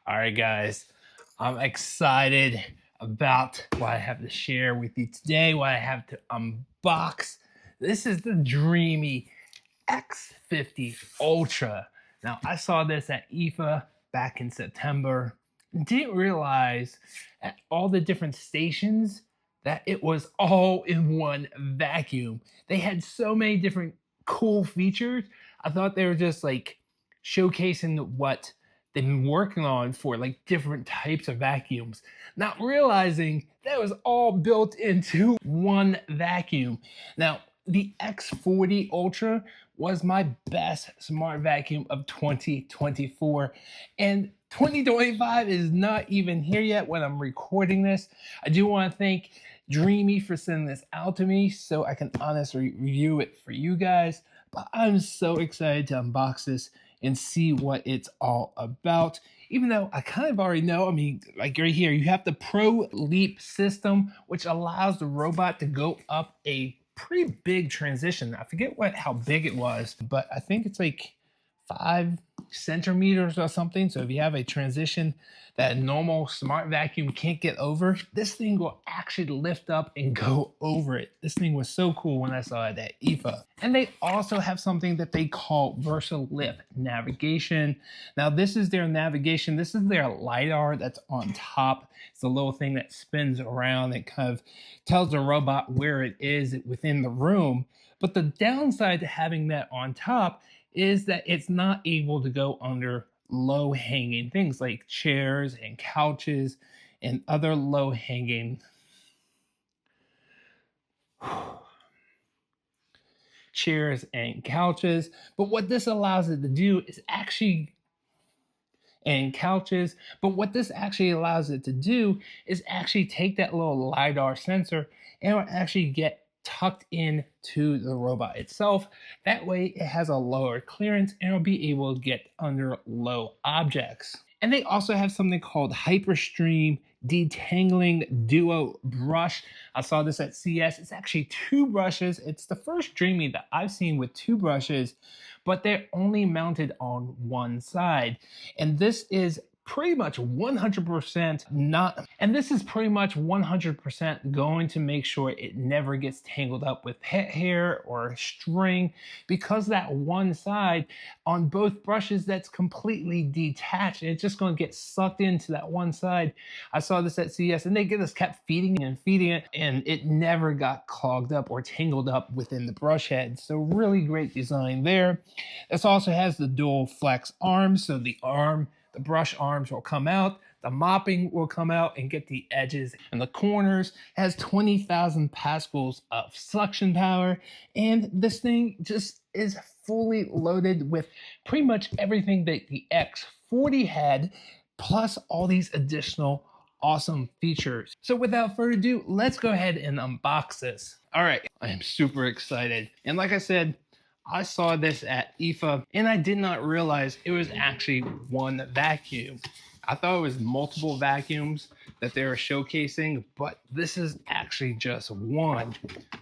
All right, guys, I'm excited about what I have to share with you today, what I have to unbox. This is the Dreame X50 Ultra. Now, I saw this at IFA back in September. Didn't realize at all the different stations that it was all in one vacuum. They had so many different cool features. I thought they were just like showcasing what they've been working on for like different types of vacuums, not realizing that was all built into one vacuum. Now, the X40 Ultra was my best smart vacuum of 2024, and 2025 is not even here yet when I'm recording this. I do want to thank Dreame for sending this out to me so I can honestly review it for you guys. But I'm so excited to unbox this and see what it's all about. Even though I kind of already know, I mean, like right here, you have the Pro Leap system, which allows the robot to go up a pretty big transition. I forget how big it was, but I think it's like 5 centimeters or something. So if you have a transition that a normal smart vacuum can't get over, this thing will actually lift up and go over it. This thing was so cool when I saw it at IFA. And they also have something that they call VersaLift navigation. Now this is their navigation. This is their LiDAR that's on top. It's a little thing that spins around and kind of tells the robot where it is within the room. But the downside to having that on top is that it's not able to go under low-hanging things like chairs and couches and other low-hanging chairs and couches. But what this allows it to do is actually take that little LiDAR sensor and it'll actually get tucked into the robot itself. That way it has a lower clearance and it'll be able to get under low objects. And they also have something called HyperStream Detangling Duo Brush. I saw this at CS. It's actually 2 brushes. It's the first Dreame that I've seen with 2 brushes, but they're only mounted on one side. And this is pretty much 100% going to make sure it never gets tangled up with pet hair or string, because that one side on both brushes that's completely detached and it's just going to get sucked into that one side. I saw this at CS and they just kept feeding it and it never got clogged up or tangled up within the brush head. So really great design there. This also has the dual flex arms, so the brush arms will come out, the mopping will come out and get the edges and the corners. It has 20,000 pascals of suction power, and this thing just is fully loaded with pretty much everything that the X40 had, plus all these additional awesome features. So without further ado, let's go ahead and unbox this. All right, I am super excited. And like I said, I saw this at IFA and I did not realize it was actually one vacuum. I thought it was multiple vacuums that they were showcasing, but this is actually just one.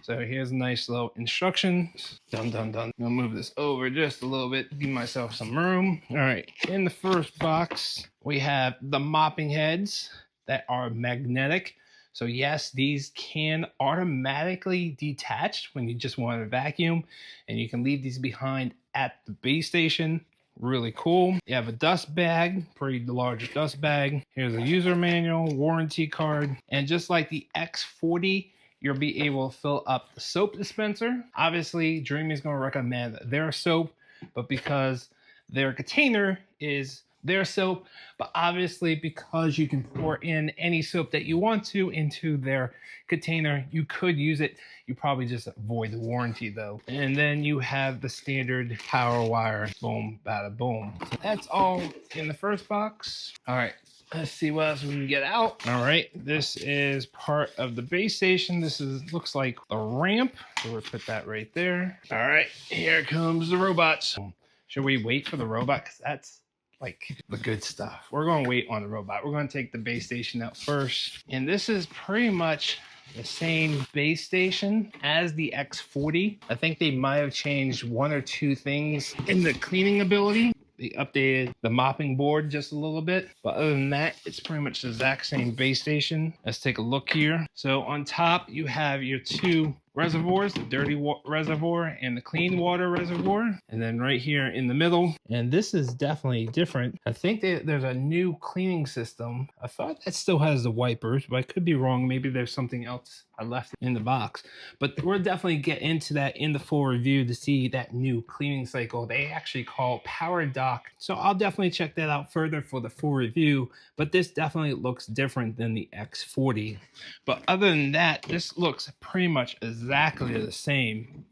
So here's a nice little instructions. Dun, dun, dun. I'll move this over just a little bit, give myself some room. All right, in the first box, we have the mopping heads that are magnetic. So yes, these can automatically detach when you just want to vacuum, and you can leave these behind at the base station. Really cool. You have a dust bag, pretty large dust bag. Here's a user manual, warranty card, and just like the X40, you'll be able to fill up the soap dispenser. Obviously, Dreame is going to recommend their soap, but because their container is their soap, but obviously because you can pour in any soap that you want to into their container, you could use it. You probably just avoid the warranty though. And then you have the standard power wire, boom, bada boom. So that's all in the first box. All right, let's see what else we can get out. All right, this is part of the base station. This looks like a ramp, so we'll put that right there. All right, here comes the robots. Should we wait for the robot? Because that's like the good stuff. We're going to wait on the robot. We're going to take the base station out first. And this is pretty much the same base station as the X40. I think they might have changed 1 or 2 things in the cleaning ability. They updated the mopping board just a little bit, but other than that, it's pretty much the exact same base station. Let's take a look here. So on top, you have your two reservoirs, the dirty reservoir and the clean water reservoir, and then right here in the middle. And this is definitely different. I think that there's a new cleaning system. I thought that still has the wipers, but I could be wrong. Maybe there's something else I left in the box, but we'll definitely get into that in the full review to see that new cleaning cycle they actually call Power Dock. So I'll definitely check that out further for the full review, but this definitely looks different than the X40. But other than that, this looks pretty much exactly the same.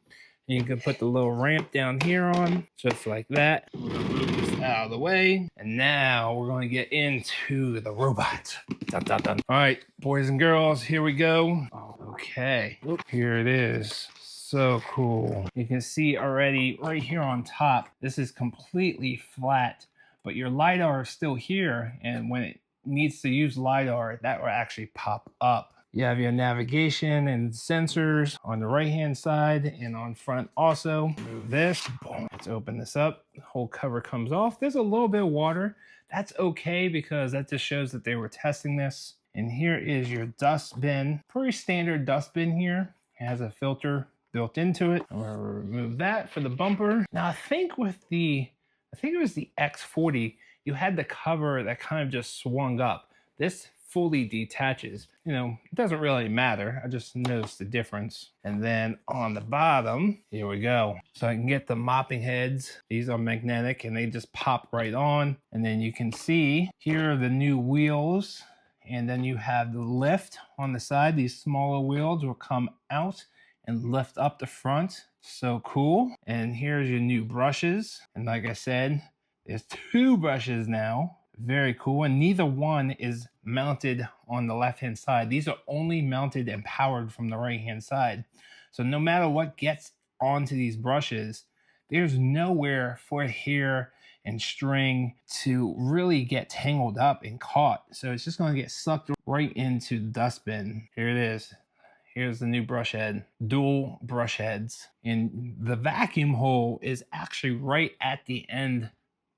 And you can put the little ramp down here on, just like that. We're gonna move this out of the way. And now we're gonna get into the robot. Dun, dun, dun. All right, boys and girls, here we go. Okay, here it is. So cool. You can see already right here on top, this is completely flat, but your LiDAR is still here. And when it needs to use LiDAR, that will actually pop up. You have your navigation and sensors on the right hand side and on front also. Move this, boom. Let's open this up. The whole cover comes off. There's a little bit of water. That's okay because that just shows that they were testing this. And here is your dust bin. Pretty standard dust bin here. It has a filter built into it. I'm gonna remove that for the bumper. Now I think with it was the X40, you had the cover that kind of just swung up. This fully detaches. You know, it doesn't really matter. I just noticed the difference. And then on the bottom, here we go. So I can get the mopping heads. These are magnetic and they just pop right on. And then you can see here are the new wheels. And then you have the lift on the side. These smaller wheels will come out and lift up the front. So cool. And here's your new brushes. And like I said, there's two brushes now. Very cool. And neither one is mounted on the left hand side. These are only mounted and powered from the right hand side. So no matter what gets onto these brushes, there's nowhere for hair and string to really get tangled up and caught. So it's just going to get sucked right into the dustbin. Here it is. Here's the new brush head, dual brush heads. And the vacuum hole is actually right at the end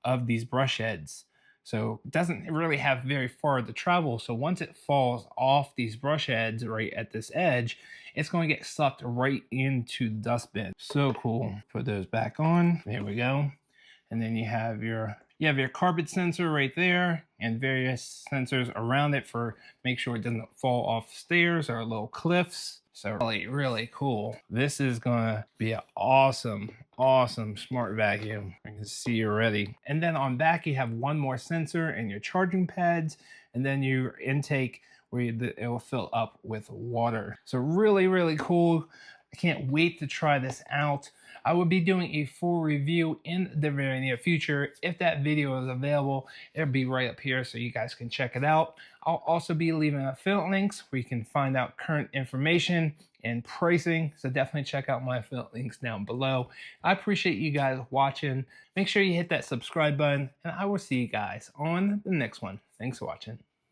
of these brush heads. So it doesn't really have very far to travel. So once it falls off these brush heads right at this edge, it's going to get sucked right into the dustbin. So cool. Put those back on. There we go. And then you have your carpet sensor right there and various sensors around it for make sure it doesn't fall off stairs or little cliffs. So really, really cool. This is gonna be an awesome, awesome smart vacuum. I can see already. And then on back, you have one more sensor and your charging pads, and then your intake where it will fill up with water. So really, really cool. I can't wait to try this out. I will be doing a full review in the very near future. If that video is available, it'll be right up here so you guys can check it out. I'll also be leaving affiliate links where you can find out current information and pricing. So definitely check out my affiliate links down below. I appreciate you guys watching. Make sure you hit that subscribe button and I will see you guys on the next one. Thanks for watching.